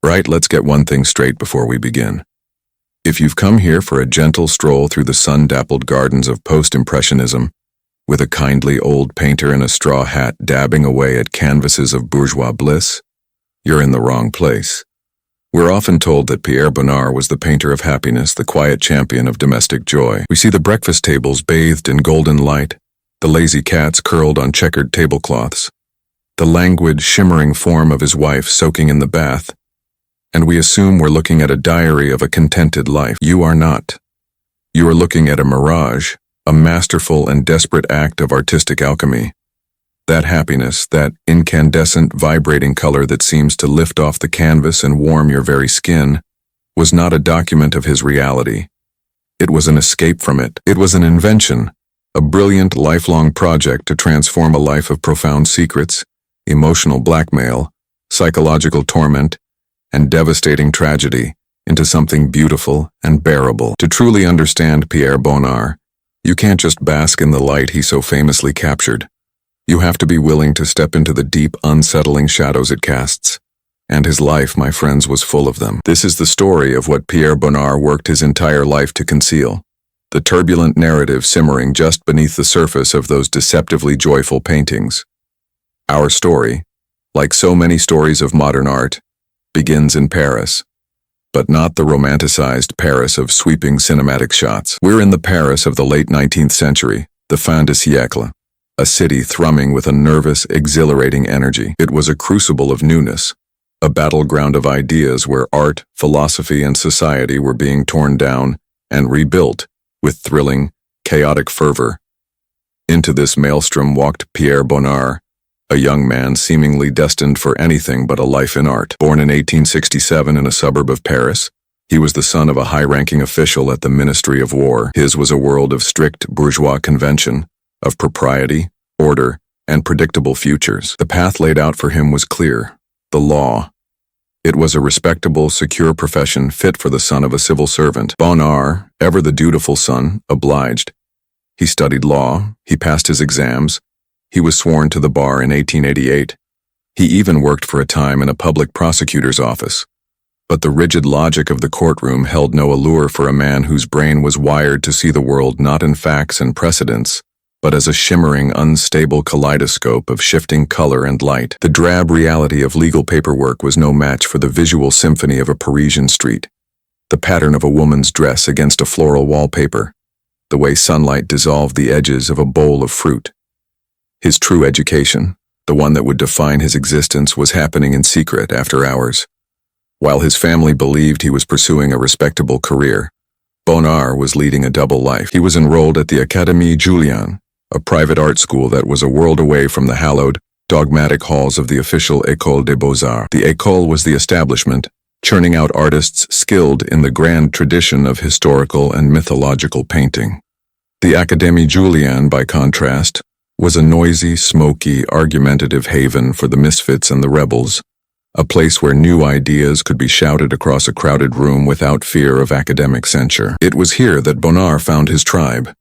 Right, let's get one thing straight before we begin. If you've come here for a gentle stroll through the sun-dappled gardens of post-impressionism, with a kindly old painter in a straw hat dabbing away at canvases of bourgeois bliss, you're in the wrong place. We're often told that Pierre Bonnard was the painter of happiness, the quiet champion of domestic joy. We see the breakfast tables bathed in golden light, the lazy cats curled on checkered tablecloths, the languid, shimmering form of his wife soaking in the bath, and we assume we're looking at a diary of a contented life. You are not. You are looking at a mirage, a masterful and desperate act of artistic alchemy. That happiness, that incandescent, vibrating color that seems to lift off the canvas and warm your very skin, was not a document of his reality. It was an escape from it. It was an invention, a brilliant, lifelong project to transform a life of profound secrets, emotional blackmail, psychological torment, and devastating tragedy into something beautiful and bearable. To truly understand Pierre Bonnard, you can't just bask in the light he so famously captured. You have to be willing to step into the deep, unsettling shadows it casts. And his life, my friends, was full of them. This is the story of what Pierre Bonnard worked his entire life to conceal. The turbulent narrative simmering just beneath the surface of those deceptively joyful paintings. Our story, like so many stories of modern art, begins in Paris, but not the romanticized Paris of sweeping cinematic shots. We're in the Paris of the late 19th century, the fin de siècle, a city thrumming with a nervous, exhilarating energy. It was a crucible of newness, a battleground of ideas where art, philosophy, and society were being torn down and rebuilt with thrilling, chaotic fervor. Into this maelstrom walked Pierre Bonnard, a young man seemingly destined for anything but a life in art. Born in 1867 in a suburb of Paris, he was the son of a high-ranking official at the Ministry of War. His was a world of strict bourgeois convention, of propriety, order, and predictable futures. The path laid out for him was clear: the law. It was a respectable, secure profession fit for the son of a civil servant. Bonnard, ever the dutiful son, obliged. He studied law, he passed his exams, he was sworn to the bar in 1888. He even worked for a time in a public prosecutor's office. But the rigid logic of the courtroom held no allure for a man whose brain was wired to see the world not in facts and precedents, but as a shimmering, unstable kaleidoscope of shifting color and light. The drab reality of legal paperwork was no match for the visual symphony of a Parisian street. The pattern of a woman's dress against a floral wallpaper. The way sunlight dissolved the edges of a bowl of fruit. His true education, the one that would define his existence, was happening in secret after hours. While his family believed he was pursuing a respectable career, Bonnard was leading a double life. He was enrolled at the Académie Julian, a private art school that was a world away from the hallowed, dogmatic halls of the official École des Beaux-Arts. The école was the establishment, churning out artists skilled in the grand tradition of historical and mythological painting. The Académie Julian, by contrast, was a noisy, smoky, argumentative haven for the misfits and the rebels, a place where new ideas could be shouted across a crowded room without fear of academic censure. It was here that Bonnard found his tribe.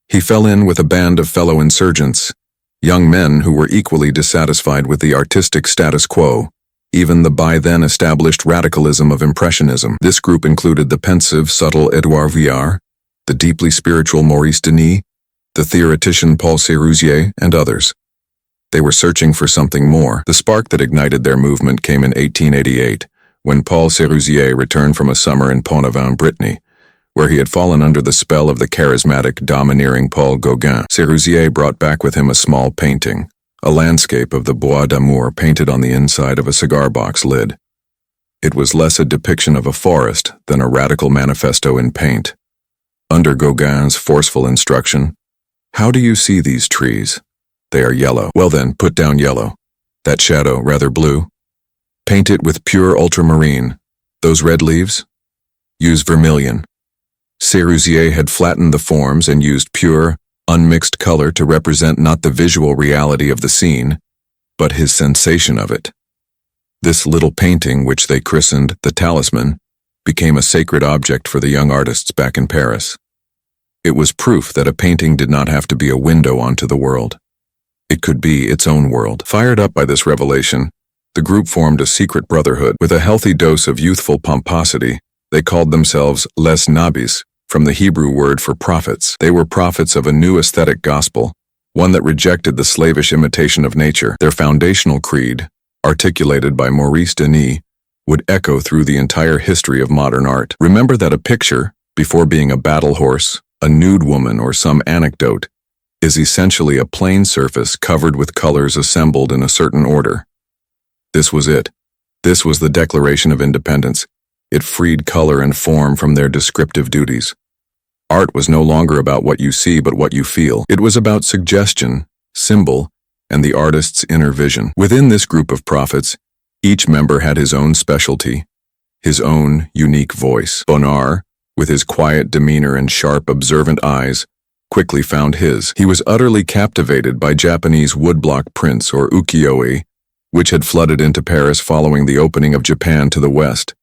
He fell in with a band of fellow insurgents, young men who were equally dissatisfied with the artistic status quo, even the by then established radicalism of Impressionism. This group included the pensive, subtle Édouard Vuillard, the deeply spiritual Maurice Denis, the theoretician Paul Sérusier, and others. They were searching for something more. The spark that ignited their movement came in 1888, when Paul Sérusier returned from a summer in Pont-Aven, Brittany, where he had fallen under the spell of the charismatic, domineering Paul Gauguin. Sérusier brought back with him a small painting, a landscape of the Bois d'Amour painted on the inside of a cigar box lid. It was less a depiction of a forest than a radical manifesto in paint. Under Gauguin's forceful instruction, "How do you see these trees? They are yellow. Well then, put down yellow. That shadow, rather blue. Paint it with pure ultramarine. Those red leaves? Use vermilion." Sérusier had flattened the forms and used pure, unmixed color to represent not the visual reality of the scene, but his sensation of it. This little painting, which they christened the Talisman, became a sacred object for the young artists back in Paris. It was proof that a painting did not have to be a window onto the world. It could be its own world. Fired up by this revelation, The group formed a secret brotherhood. With a healthy dose of youthful pomposity, they called themselves les nabis, from the Hebrew word for prophets. They were prophets of a new aesthetic gospel, one that rejected the slavish imitation of nature. Their foundational creed, articulated by Maurice Denis, would echo through the entire history of modern art. Remember that a picture, before being a battle horse, a nude woman, or some anecdote, is essentially a plain surface covered with colors assembled in a certain order. This was it. This was the Declaration of Independence. It freed color and form from their descriptive duties. Art was no longer about what you see but what you feel. It was about suggestion, symbol, and the artist's inner vision. Within this group of prophets, each member had his own specialty, his own unique voice. Bonnard, with his quiet demeanor and sharp, observant eyes, quickly found his. He was utterly captivated by Japanese woodblock prints, or ukiyo-e, which had flooded into Paris following the opening of Japan to the west.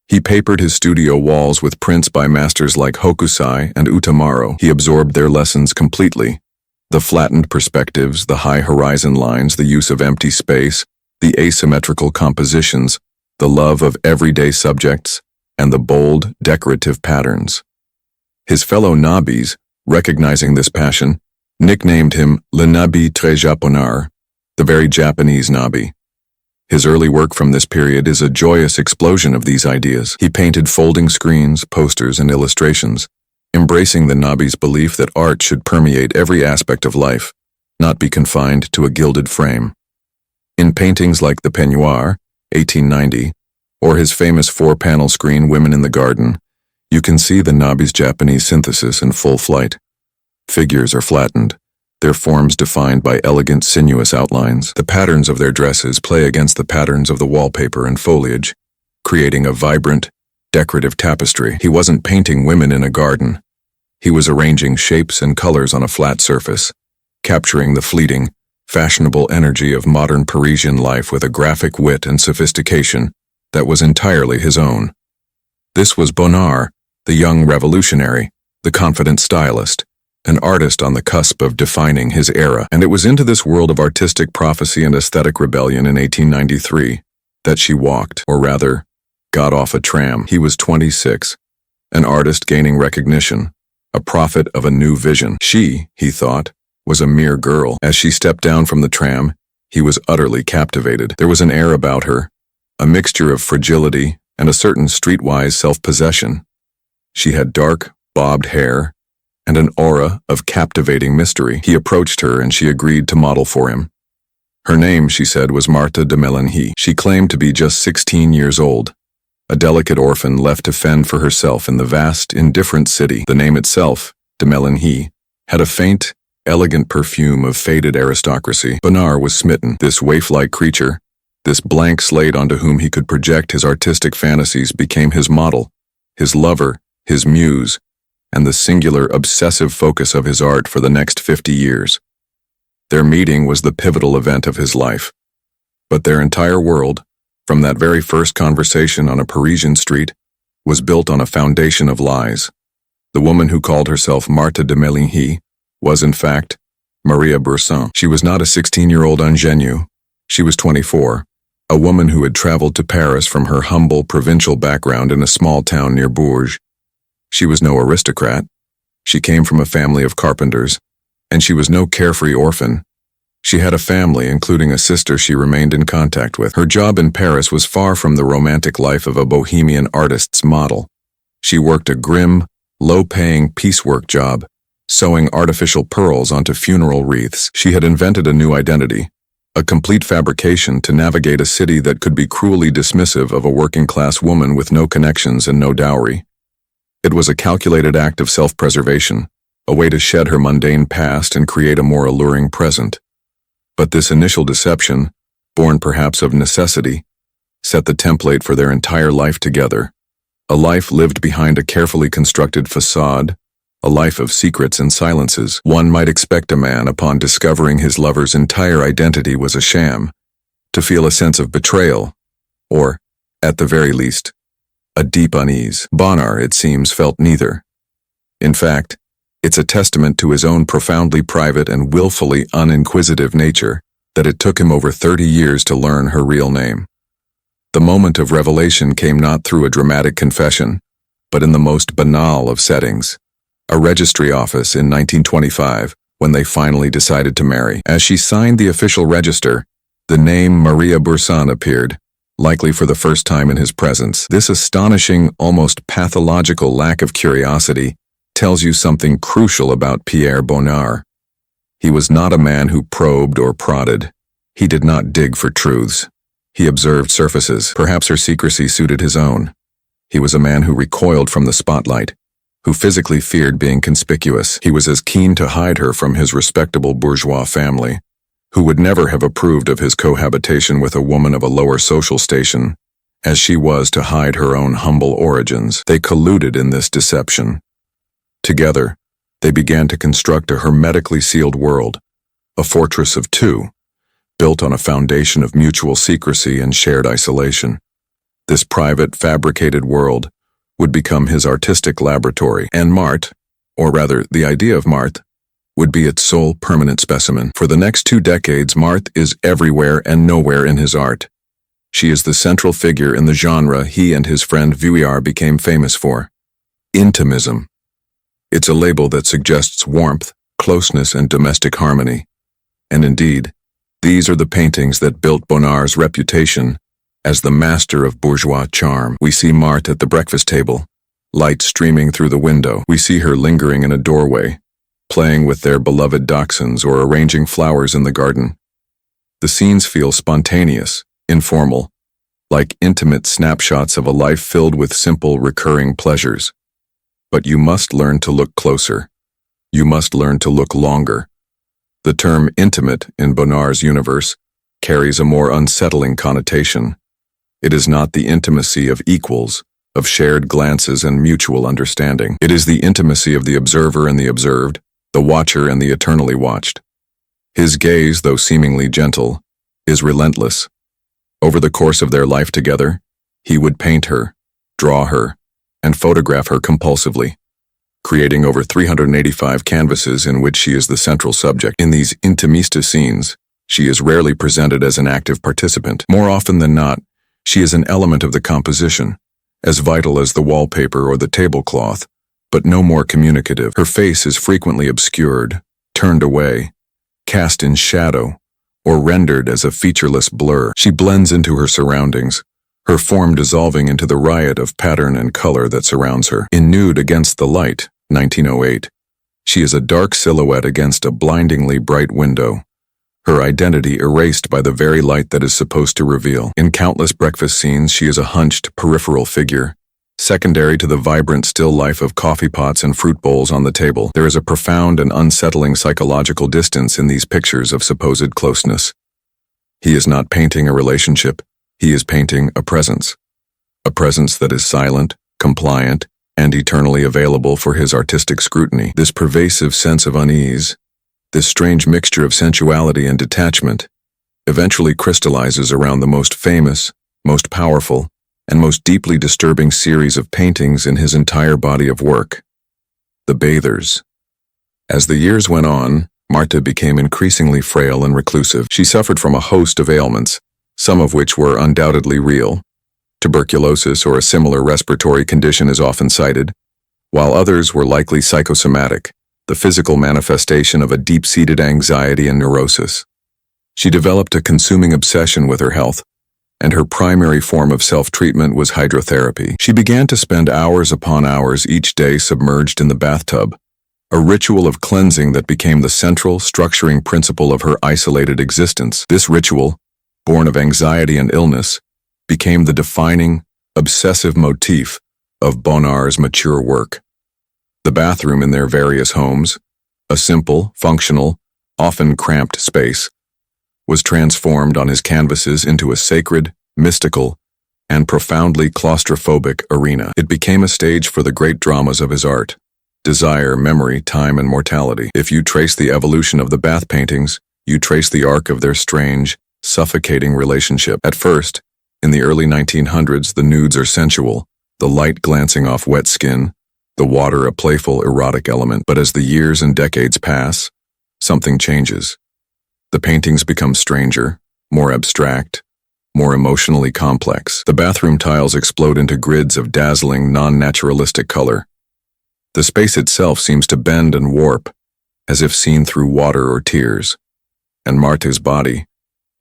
He papered his studio walls with prints by masters like Hokusai and Utamaro. He absorbed their lessons completely. The flattened perspectives, the high horizon lines, the use of empty space, the asymmetrical compositions, the love of everyday subjects, and the bold, decorative patterns. His fellow nabis, recognizing this passion, nicknamed him le nabi très japonais, the very Japanese nabi. His early work from this period is a joyous explosion of these ideas. He painted folding screens, posters, and illustrations, embracing the nabi's belief that art should permeate every aspect of life, not be confined to a gilded frame. In paintings like The Peignoir, 1890, or his famous four-panel screen Women in the Garden, you can see the nabi's Japanese synthesis in full flight. Figures are flattened, their forms defined by elegant, sinuous outlines. The patterns of their dresses play against the patterns of the wallpaper and foliage, creating a vibrant, decorative tapestry. He wasn't painting women in a garden. He was arranging shapes and colors on a flat surface, capturing the fleeting, fashionable energy of modern Parisian life with a graphic wit and sophistication that was entirely his own. This was Bonnard, the young revolutionary, the confident stylist, an artist on the cusp of defining his era. And it was into this world of artistic prophecy and aesthetic rebellion in 1893 that she walked, or rather, got off a tram. He was 26, an artist gaining recognition, a prophet of a new vision. She, he thought, was a mere girl. As she stepped down from the tram, he was utterly captivated. There was an air about her, a mixture of fragility and a certain streetwise self-possession. She had dark, bobbed hair and an aura of captivating mystery. He approached her and she agreed to model for him. Her name, she said, was Marthe de Melunhy. She claimed to be just 16 years old, a delicate orphan left to fend for herself in the vast, indifferent city. The name itself, de Melunhy, had a faint, elegant perfume of faded aristocracy. Bonnard was smitten. This waif-like creature, this blank slate onto whom he could project his artistic fantasies, became his model, his lover, his muse, and the singular, obsessive focus of his art for the next 50 years. Their meeting was the pivotal event of his life. But their entire world, from that very first conversation on a Parisian street, was built on a foundation of lies. The woman who called herself Marthe de Melunhy was, in fact, Maria Bresson. She was not a 16-year-old ingénue. She was 24, a woman who had traveled to Paris from her humble provincial background in a small town near Bourges. She was no aristocrat. She came from a family of carpenters, and she was no carefree orphan. She had a family, including a sister she remained in contact with. Her job in Paris was far from the romantic life of a bohemian artist's model. She worked a grim, low-paying piecework job, sewing artificial pearls onto funeral wreaths. She had invented a new identity, a complete fabrication to navigate a city that could be cruelly dismissive of a working-class woman with no connections and no dowry. It was a calculated act of self-preservation, a way to shed her mundane past and create a more alluring present. But this initial deception, born perhaps of necessity, set the template for their entire life together. A life lived behind a carefully constructed facade, a life of secrets and silences. One might expect a man, upon discovering his lover's entire identity was a sham, to feel a sense of betrayal, or, at the very least, a deep unease. Bonnard, it seems, felt neither. In fact, it's a testament to his own profoundly private and willfully uninquisitive nature that it took him over 30 years to learn her real name. The moment of revelation came not through a dramatic confession, but in the most banal of settings, a registry office in 1925, when they finally decided to marry. As she signed the official register, the name Maria Bursan appeared, likely for the first time in his presence. This astonishing, almost pathological lack of curiosity tells you something crucial about Pierre Bonnard. He was not a man who probed or prodded. He did not dig for truths. He observed surfaces. Perhaps her secrecy suited his own. He was a man who recoiled from the spotlight, who physically feared being conspicuous. He was as keen to hide her from his respectable bourgeois family, who would never have approved of his cohabitation with a woman of a lower social station, as she was to hide her own humble origins. They colluded in this deception. Together, they began to construct a hermetically sealed world, a fortress of two, built on a foundation of mutual secrecy and shared isolation. This private, fabricated world would become his artistic laboratory, and Marthe, or rather the idea of Marthe, would be its sole permanent specimen. For the next 2 decades, Marthe is everywhere and nowhere in his art. She is the central figure in the genre he and his friend Vuillard became famous for. Intimism. It's a label that suggests warmth, closeness, and domestic harmony. And indeed, these are the paintings that built Bonnard's reputation as the master of bourgeois charm. We see Marthe at the breakfast table, light streaming through the window. We see her lingering in a doorway, playing with their beloved dachshunds or arranging flowers in the garden. The scenes feel spontaneous, informal, like intimate snapshots of a life filled with simple, recurring pleasures. But you must learn to look closer. You must learn to look longer. The term intimate in Bonnard's universe carries a more unsettling connotation. It is not the intimacy of equals, of shared glances and mutual understanding. It is the intimacy of the observer and the observed, the watcher and the eternally watched. His gaze, though seemingly gentle, is relentless. Over the course of their life together, he would paint her, draw her, and photograph her compulsively, creating over 385 canvases in which she is the central subject. In these intimista scenes, she is rarely presented as an active participant. More often than not, she is an element of the composition, as vital as the wallpaper or the tablecloth, but no more communicative. Her face is frequently obscured, turned away, cast in shadow, or rendered as a featureless blur. She blends into her surroundings, her form dissolving into the riot of pattern and color that surrounds her. In Nude Against the Light, 1908, she is a dark silhouette against a blindingly bright window, her identity erased by the very light that is supposed to reveal. In countless breakfast scenes, she is a hunched, peripheral figure, secondary to the vibrant still life of coffee pots and fruit bowls on the table. There is a profound and unsettling psychological distance in these pictures of supposed closeness. He is not painting a relationship, he is painting a presence that is silent, compliant, and eternally available for his artistic scrutiny. This pervasive sense of unease, this strange mixture of sensuality and detachment, eventually crystallizes around the most famous, most powerful, and most deeply disturbing series of paintings in his entire body of work, The Bathers. As the years went on, Marthe became increasingly frail and reclusive. She suffered from a host of ailments, some of which were undoubtedly real. Tuberculosis or a similar respiratory condition is often cited, while others were likely psychosomatic, the physical manifestation of a deep-seated anxiety and neurosis. She developed a consuming obsession with her health, and her primary form of self-treatment was hydrotherapy. She began to spend hours upon hours each day submerged in the bathtub, a ritual of cleansing that became the central, structuring principle of her isolated existence. This ritual, born of anxiety and illness, became the defining, obsessive motif of Bonnard's mature work. The bathroom in their various homes, a simple, functional, often cramped space, was transformed on his canvases into a sacred, mystical, and profoundly claustrophobic arena. It became a stage for the great dramas of his art: desire, memory, time, and mortality. If you trace the evolution of the bath paintings, you trace the arc of their strange, suffocating relationship. At first, in the early 1900s, the nudes are sensual, the light glancing off wet skin, the water a playful, erotic element. But as the years and decades pass, something changes. The paintings become stranger, more abstract, more emotionally complex. The bathroom tiles explode into grids of dazzling, non-naturalistic color. The space itself seems to bend and warp, as if seen through water or tears. And Marthe's body,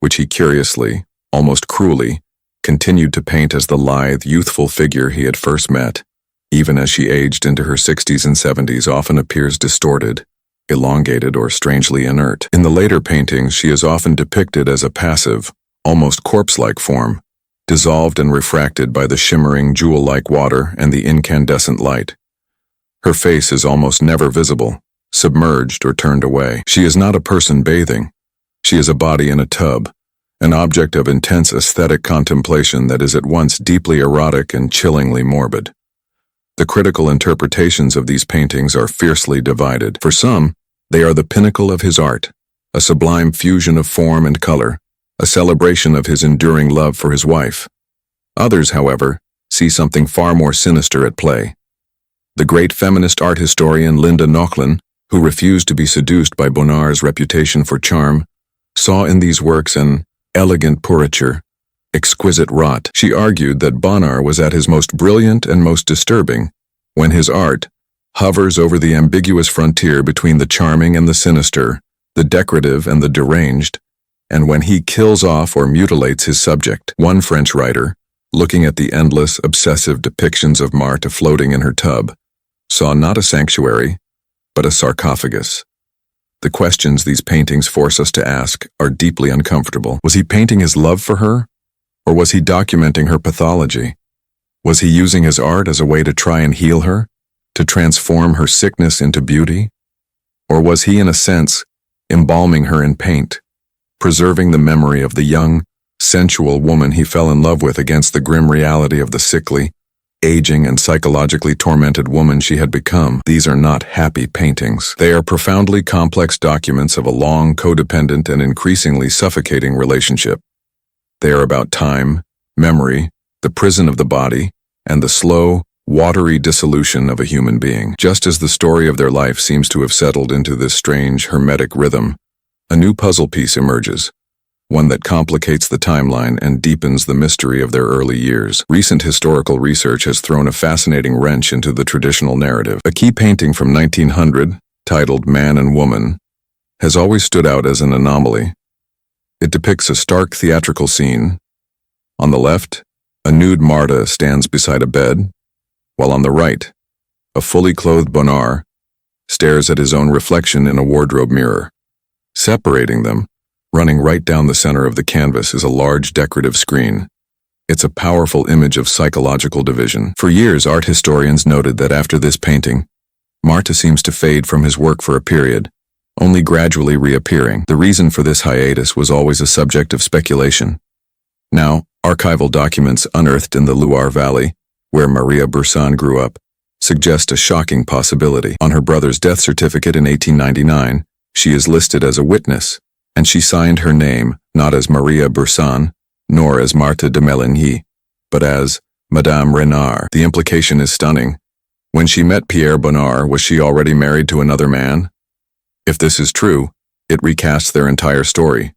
which he curiously, almost cruelly, continued to paint as the lithe, youthful figure he had first met, even as she aged into her 60s and 70s, often appears distorted, elongated, or strangely inert. In the later paintings, she is often depicted as a passive, almost corpse-like form, dissolved and refracted by the shimmering jewel-like water and the incandescent light. Her face is almost never visible, submerged or turned away. She is not a person bathing. She is a body in a tub, an object of intense aesthetic contemplation that is at once deeply erotic and chillingly morbid. The critical interpretations of these paintings are fiercely divided. For some, they are the pinnacle of his art, a sublime fusion of form and color, a celebration of his enduring love for his wife. Others, however, see something far more sinister at play. The great feminist art historian Linda Nochlin, who refused to be seduced by Bonnard's reputation for charm, saw in these works an elegant pourriture, exquisite rot. She argued that Bonnard was at his most brilliant and most disturbing when his art hovers over the ambiguous frontier between the charming and the sinister, the decorative and the deranged, and when he kills off or mutilates his subject. One French writer, looking at the endless, obsessive depictions of Marthe floating in her tub, saw not a sanctuary, but a sarcophagus. The questions these paintings force us to ask are deeply uncomfortable. Was he painting his love for her? Or was he documenting her pathology? Was he using his art as a way to try and heal her, to transform her sickness into beauty? Or was he, in a sense, embalming her in paint, preserving the memory of the young, sensual woman he fell in love with against the grim reality of the sickly, aging and psychologically tormented woman she had become? These are not happy paintings. They are profoundly complex documents of a long, codependent, and increasingly suffocating relationship. They are about time, memory, the prison of the body, and the slow, watery dissolution of a human being. Just as the story of their life seems to have settled into this strange, hermetic rhythm, a new puzzle piece emerges, one that complicates the timeline and deepens the mystery of their early years. Recent historical research has thrown a fascinating wrench into the traditional narrative. A key painting from 1900, titled Man and Woman, has always stood out as an anomaly. It depicts a stark theatrical scene. On the left, a nude Marthe stands beside a bed, while on the right, a fully clothed Bonnard stares at his own reflection in a wardrobe mirror. Separating them, running right down the center of the canvas, is a large decorative screen. It's a powerful image of psychological division. For years, art historians noted that after this painting, Marthe seems to fade from his work for a period, only gradually reappearing. The reason for this hiatus was always a subject of speculation. Now, archival documents unearthed in the Loire Valley, where Maria Bursan grew up, suggest a shocking possibility. On her brother's death certificate in 1899, she is listed as a witness, and she signed her name not as Maria Bursan, nor as Marthe de Meligny, but as Madame Renard. The implication is stunning. When she met Pierre Bonnard, was she already married to another man? If this is true, it recasts their entire story.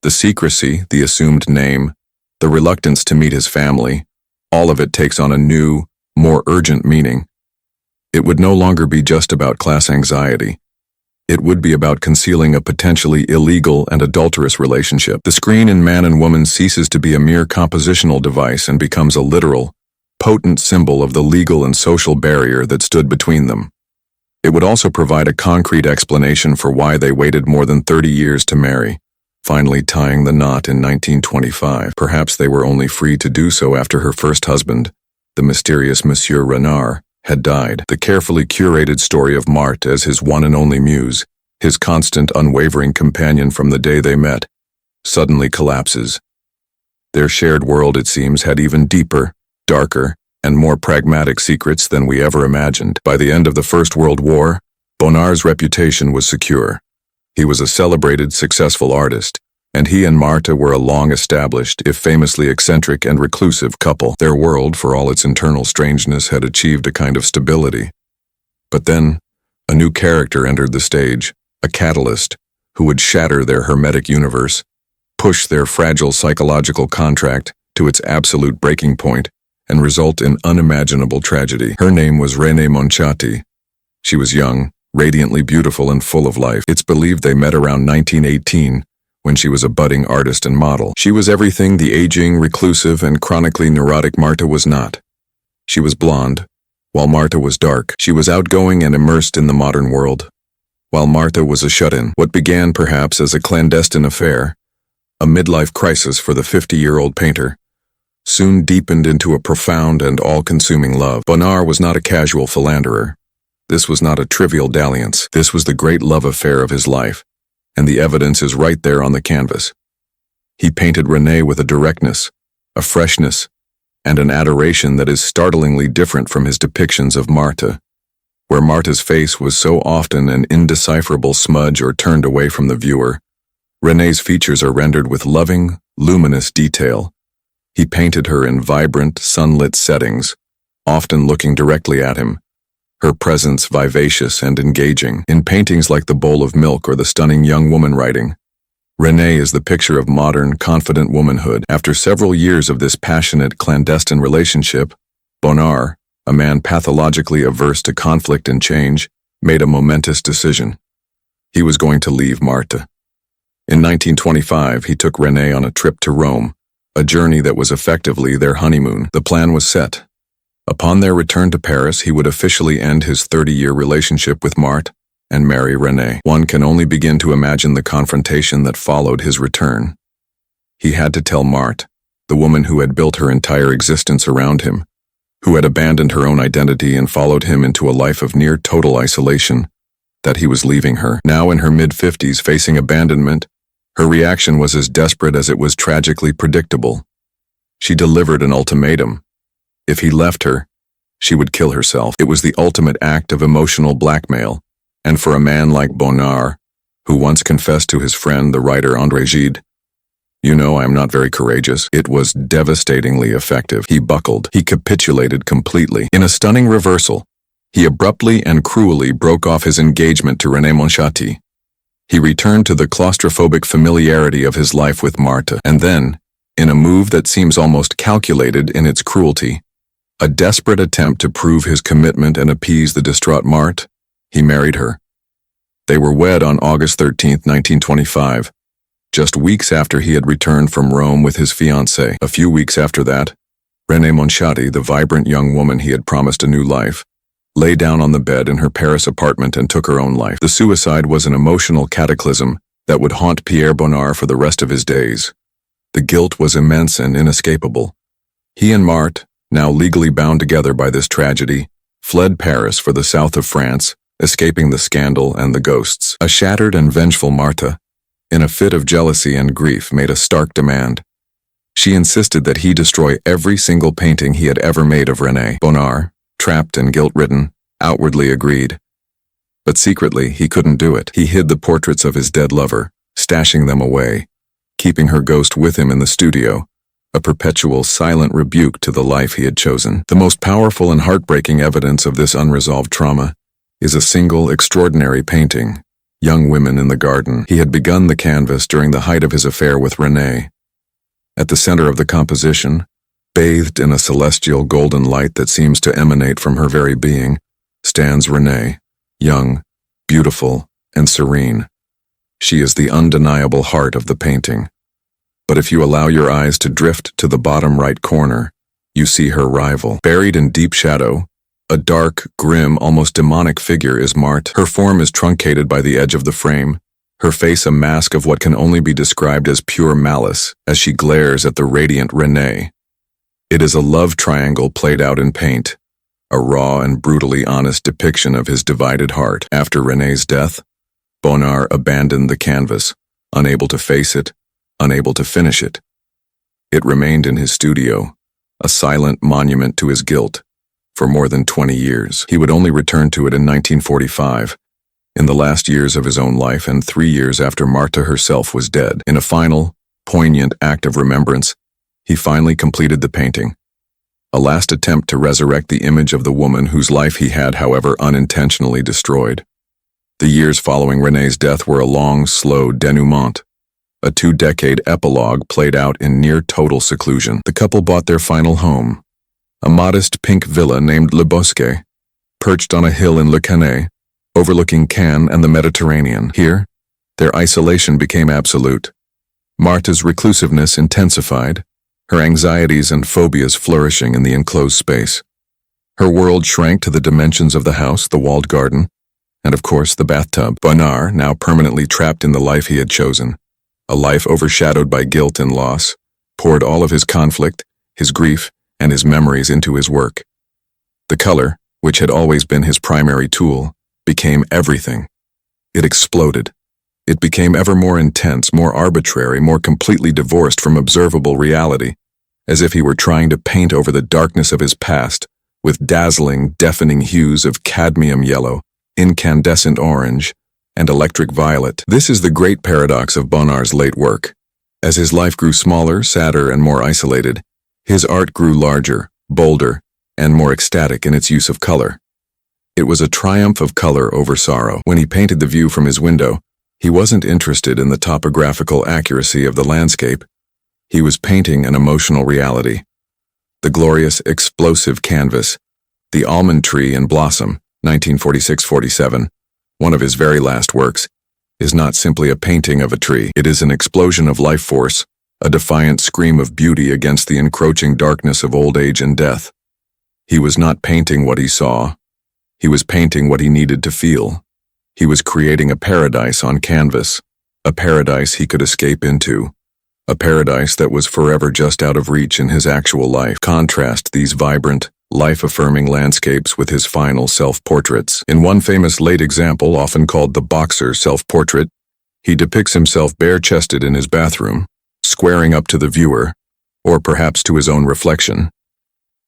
The secrecy, the assumed name, the reluctance to meet his family, all of it takes on a new, more urgent meaning. It would no longer be just about class anxiety. It would be about concealing a potentially illegal and adulterous relationship. The screen in Man and Woman ceases to be a mere compositional device and becomes a literal, potent symbol of the legal and social barrier that stood between them. It would also provide a concrete explanation for why they waited more than 30 years to marry, finally tying the knot in 1925. Perhaps they were only free to do so after her first husband, the mysterious Monsieur Renard, had died. The carefully curated story of Marthe as his one and only muse, his constant, unwavering companion from the day they met, suddenly collapses. Their shared world, it seems, had even deeper, darker, and more pragmatic secrets than we ever imagined. By the end of the First World War, Bonnard's reputation was secure. He was a celebrated, successful artist, and he and Marthe were a long-established, if famously eccentric and reclusive couple. Their world, for all its internal strangeness, had achieved a kind of stability. But then, a new character entered the stage, a catalyst, who would shatter their hermetic universe, push their fragile psychological contract to its absolute breaking point, and result in unimaginable tragedy. Her name was Renée Monchatti. She was young, radiantly beautiful, and full of life. It's believed they met around 1918, when she was a budding artist and model. She was everything the aging, reclusive, and chronically neurotic Marta was not. She was blonde, while Marta was dark. She was outgoing and immersed in the modern world, while Marta was a shut-in. What began perhaps as a clandestine affair, a midlife crisis for the 50-year-old painter, soon deepened into a profound and all-consuming love. Bonnard was not a casual philanderer. This was not a trivial dalliance. This was the great love affair of his life, and the evidence is right there on the canvas. He painted Renée with a directness, a freshness, and an adoration that is startlingly different from his depictions of Marta, where Marta's face was so often an indecipherable smudge or turned away from the viewer. René's features are rendered with loving, luminous detail. He painted her in vibrant, sunlit settings, often looking directly at him, her presence vivacious and engaging. In paintings like The Bowl of Milk or the stunning young woman writing, Renée is the picture of modern, confident womanhood. After several years of this passionate, clandestine relationship, Bonnard, a man pathologically averse to conflict and change, made a momentous decision. He was going to leave Marta. In 1925, he took Renée on a trip to Rome, a journey that was effectively their honeymoon. The plan was set. Upon their return to Paris, he would officially end his 30-year relationship with Marta and marry Renée. One can only begin to imagine the confrontation that followed his return. He had to tell Marta, the woman who had built her entire existence around him, who had abandoned her own identity and followed him into a life of near total isolation, that he was leaving her. Now in her mid-50s, facing abandonment, her reaction was as desperate as it was tragically predictable. She delivered an ultimatum. If he left her, she would kill herself. It was the ultimate act of emotional blackmail, and for a man like Bonnard, who once confessed to his friend, the writer André Gide, "You know, I am not very courageous," it was devastatingly effective. He buckled. He capitulated completely. In a stunning reversal, he abruptly and cruelly broke off his engagement to Renée Monchatti. He returned to the claustrophobic familiarity of his life with Marta, and then, in a move that seems almost calculated in its cruelty, a desperate attempt to prove his commitment and appease the distraught Marta, he married her. They were wed on August 13, 1925, just weeks after he had returned from Rome with his fiancée. A few weeks after that, Renée Monchatti, the vibrant young woman he had promised a new life, lay down on the bed in her Paris apartment and took her own life. The suicide was an emotional cataclysm that would haunt Pierre Bonnard for the rest of his days. The guilt was immense and inescapable. He and Marta, now legally bound together by this tragedy, fled Paris for the south of France, escaping the scandal and the ghosts. A shattered and vengeful Marta, in a fit of jealousy and grief, made a stark demand. She insisted that he destroy every single painting he had ever made of Renée. Bonnard, trapped and guilt-ridden, outwardly agreed. But secretly, he couldn't do it. He hid the portraits of his dead lover, stashing them away, keeping her ghost with him in the studio, a perpetual silent rebuke to the life he had chosen. The most powerful and heartbreaking evidence of this unresolved trauma is a single extraordinary painting, Young Women in the Garden. He had begun the canvas during the height of his affair with Renée. At the center of the composition, bathed in a celestial golden light that seems to emanate from her very being, stands Renée, young, beautiful, and serene. She is the undeniable heart of the painting. But if you allow your eyes to drift to the bottom right corner, you see her rival. Buried in deep shadow, a dark, grim, almost demonic figure is Marta. Her form is truncated by the edge of the frame, her face a mask of what can only be described as pure malice as she glares at the radiant Renée. It is a love triangle played out in paint, a raw and brutally honest depiction of his divided heart. After René's death, Bonnard abandoned the canvas, unable to face it, unable to finish it. It remained in his studio, a silent monument to his guilt, for more than 20 years. He would only return to it in 1945, in the last years of his own life and 3 years after Marta herself was dead. In a final, poignant act of remembrance, he finally completed the painting, a last attempt to resurrect the image of the woman whose life he had, however, unintentionally destroyed. The years following René's death were a long, slow denouement. A 2-decade epilogue played out in near-total seclusion. The couple bought their final home, a modest pink villa named Le Bosquet, perched on a hill in Le Canet, overlooking Cannes and the Mediterranean. Here, their isolation became absolute. Martha's reclusiveness intensified, her anxieties and phobias flourishing in the enclosed space. Her world shrank to the dimensions of the house, the walled garden, and of course the bathtub. Bonnard, now permanently trapped in the life he had chosen, a life overshadowed by guilt and loss, poured all of his conflict, his grief, and his memories into his work. The color, which had always been his primary tool, became everything. It exploded. It became ever more intense, more arbitrary, more completely divorced from observable reality, as if he were trying to paint over the darkness of his past with dazzling, deafening hues of cadmium yellow, incandescent orange, and electric violet. This is the great paradox of Bonnard's late work. As his life grew smaller, sadder, and more isolated, his art grew larger, bolder, and more ecstatic in its use of color. It was a triumph of color over sorrow. When he painted the view from his window, he wasn't interested in the topographical accuracy of the landscape. He was painting an emotional reality. The glorious, explosive canvas, the almond tree in blossom, 1946-47, one of his very last works, is not simply a painting of a tree. It is an explosion of life force, a defiant scream of beauty against the encroaching darkness of old age and death. He was not painting what he saw. He was painting what he needed to feel. He was creating a paradise on canvas, a paradise he could escape into, a paradise that was forever just out of reach in his actual life. Contrast these vibrant, life-affirming landscapes with his final self-portraits. In one famous late example, often called the boxer self-portrait, he depicts himself bare-chested in his bathroom, squaring up to the viewer, or perhaps to his own reflection.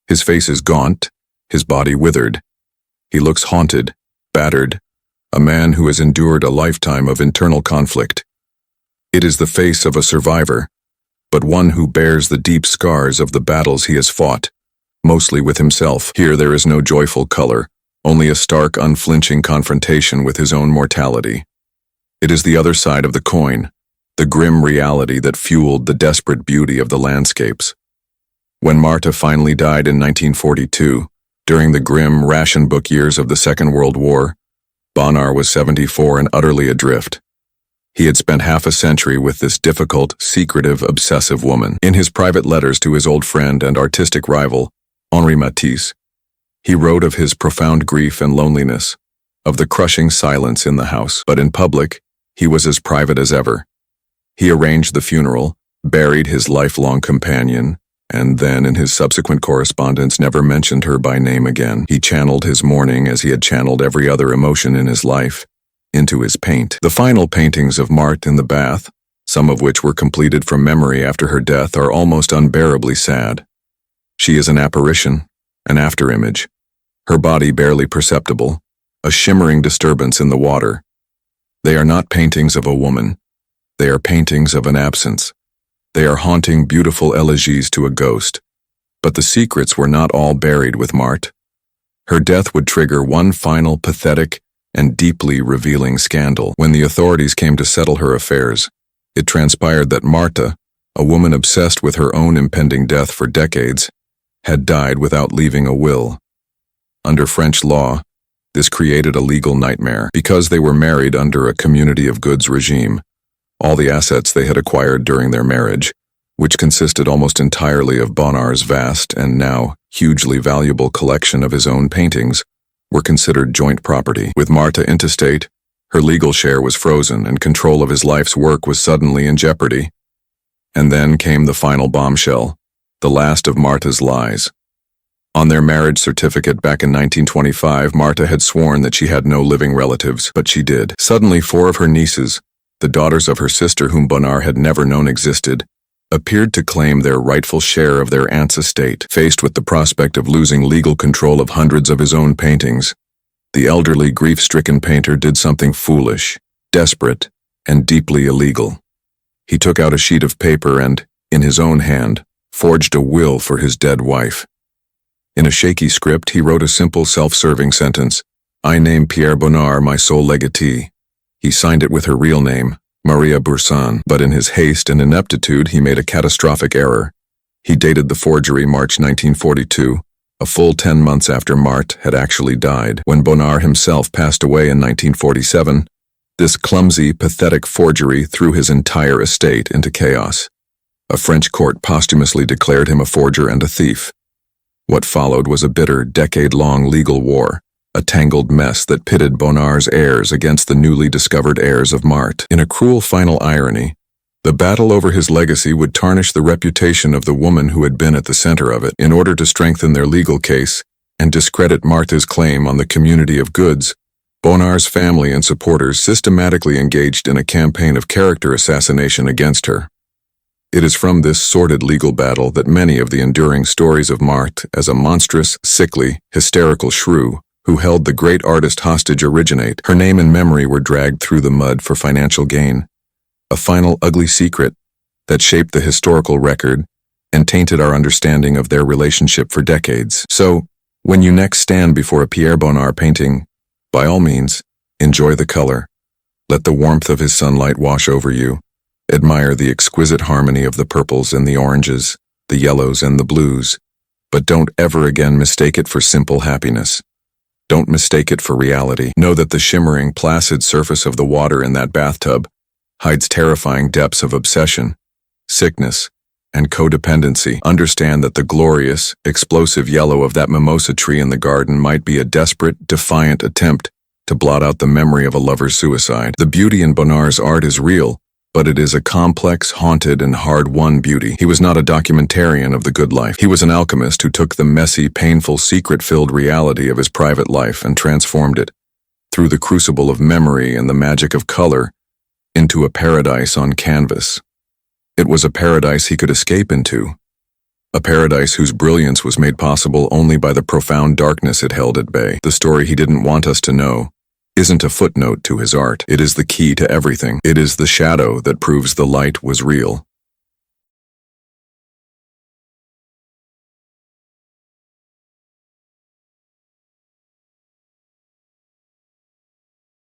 His face is gaunt, his body withered. He looks haunted, battered, a man who has endured a lifetime of internal conflict. It is the face of a survivor, but one who bears the deep scars of the battles he has fought, mostly with himself. Here there is no joyful color, only a stark, unflinching confrontation with his own mortality. It is the other side of the coin, the grim reality that fueled the desperate beauty of the landscapes. When Martha finally died in 1942, during the grim ration book years of the Second World War, Bonnard was 74 and utterly adrift. He had spent half a century with this difficult, secretive, obsessive woman. In his private letters to his old friend and artistic rival, Henri Matisse, he wrote of his profound grief and loneliness, of the crushing silence in the house. But in public, he was as private as ever. He arranged the funeral, buried his lifelong companion, and then in his subsequent correspondence never mentioned her by name again. He channeled his mourning as he had channeled every other emotion in his life, into his paint. The final paintings of Marthe in the bath, some of which were completed from memory after her death, are almost unbearably sad. She is an apparition, an afterimage, her body barely perceptible, a shimmering disturbance in the water. They are not paintings of a woman. They are paintings of an absence. They are haunting, beautiful elegies to a ghost. But the secrets were not all buried with Marthe. Her death would trigger one final, pathetic, and deeply revealing scandal. When the authorities came to settle her affairs, it transpired that Martha, a woman obsessed with her own impending death for decades, had died without leaving a will. Under French law, this created a legal nightmare. Because they were married under a community of goods regime, all the assets they had acquired during their marriage, which consisted almost entirely of Bonnard's vast and now hugely valuable collection of his own paintings, were considered joint property. With Martha intestate, her legal share was frozen and control of his life's work was suddenly in jeopardy. And then came the final bombshell, the last of Martha's lies. On their marriage certificate back in 1925, Martha had sworn that she had no living relatives, but she did. Suddenly, 4 of her nieces, the daughters of her sister whom Bonnard had never known existed, appeared to claim their rightful share of their aunt's estate. Faced with the prospect of losing legal control of hundreds of his own paintings, the elderly, grief-stricken painter did something foolish, desperate, and deeply illegal. He took out a sheet of paper and, in his own hand, forged a will for his dead wife. In a shaky script, he wrote a simple, self-serving sentence: I name Pierre Bonnard my sole legatee. He signed it with her real name, Maria Boursan, but in his haste and ineptitude he made a catastrophic error. He dated the forgery March 1942, a full 10 months after Marthe had actually died. When Bonnard himself passed away in 1947, this clumsy, pathetic forgery threw his entire estate into chaos. A French court posthumously declared him a forger and a thief. What followed was a bitter, decade-long legal war, a tangled mess that pitted Bonnard's heirs against the newly discovered heirs of Marthe. In a cruel final irony, the battle over his legacy would tarnish the reputation of the woman who had been at the center of it. In order to strengthen their legal case and discredit Marthe's claim on the community of goods, Bonnard's family and supporters systematically engaged in a campaign of character assassination against her. It is from this sordid legal battle that many of the enduring stories of Marthe as a monstrous, sickly, hysterical shrew who held the great artist hostage originate. Her name and memory were dragged through the mud for financial gain, a final ugly secret that shaped the historical record and tainted our understanding of their relationship for decades. So, when you next stand before a Pierre Bonnard painting, by all means, enjoy the color. Let the warmth of his sunlight wash over you. Admire the exquisite harmony of the purples and the oranges, the yellows and the blues, but don't ever again mistake it for simple happiness. Don't mistake it for reality. Know that the shimmering, placid surface of the water in that bathtub hides terrifying depths of obsession, sickness, and codependency. Understand that the glorious, explosive yellow of that mimosa tree in the garden might be a desperate, defiant attempt to blot out the memory of a lover's suicide. The beauty in Bonnard's art is real, but it is a complex, haunted, and hard-won beauty. He was not a documentarian of the good life. He was an alchemist who took the messy, painful, secret-filled reality of his private life and transformed it, through the crucible of memory and the magic of color, into a paradise on canvas. It was a paradise he could escape into, a paradise whose brilliance was made possible only by the profound darkness it held at bay. The story he didn't want us to know isn't a footnote to his art. It is the key to everything. It is the shadow that proves the light was real.